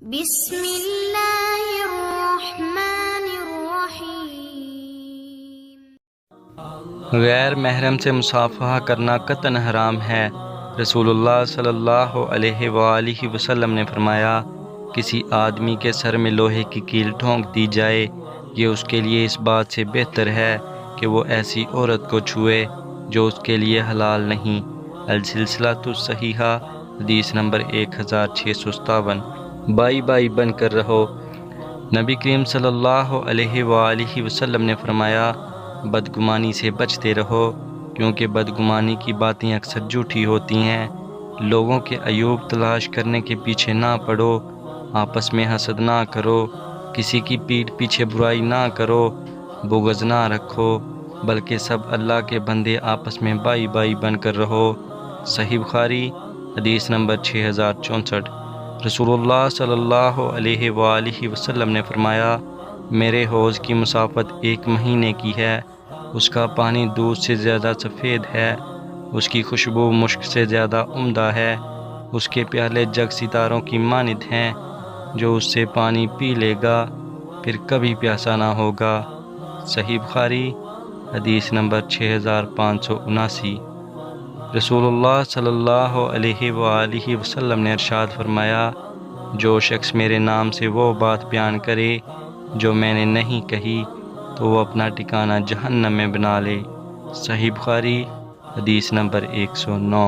بسم اللہ الرحمن الرحیم۔ غیر محرم سے مصافحہ کرنا قطعاً حرام ہے۔ رسول اللہ صلی اللہ علیہ وآلہ وسلم نے فرمایا، کسی آدمی کے سر میں لوہے کی کیل ٹھونک دی جائے، یہ اس کے لیے اس بات سے بہتر ہے کہ وہ ایسی عورت کو چھوئے جو اس کے لیے حلال نہیں۔ السلسلۃ الصحیحہ حدیث نمبر 1657۔ بائی بائی بن کر رہو۔ نبی کریم صلی اللہ علیہ وآلہ وسلم نے فرمایا، بدگمانی سے بچتے رہو، کیونکہ بدگمانی کی باتیں اکثر جھوٹی ہوتی ہیں۔ لوگوں کے عیوب تلاش کرنے کے پیچھے نہ پڑو، آپس میں حسد نہ کرو، کسی کی پیٹھ پیچھے برائی نہ کرو، بغض نہ رکھو، بلکہ سب اللہ کے بندے آپس میں بائی بائی بن کر رہو۔ صحیح بخاری حدیث نمبر 6064۔ رسول اللہ صلی اللہ علیہ وآلہ وسلم نے فرمایا، میرے حوض کی مسافت 1 مہینے کی ہے، اس کا پانی دودھ سے زیادہ سفید ہے، اس کی خوشبو مشک سے زیادہ عمدہ ہے، اس کے پیالے جگ ستاروں کی مانند ہیں، جو اس سے پانی پی لے گا پھر کبھی پیاسا نہ ہوگا۔ صحیح بخاری حدیث نمبر 6579۔ رسول اللہ صلی اللہ علیہ وآلہ وسلم نے ارشاد فرمایا، جو شخص میرے نام سے وہ بات بیان کرے جو میں نے نہیں کہی تو وہ اپنا ٹھکانہ جہنم میں بنا لے۔ صحیح بخاری حدیث نمبر 109۔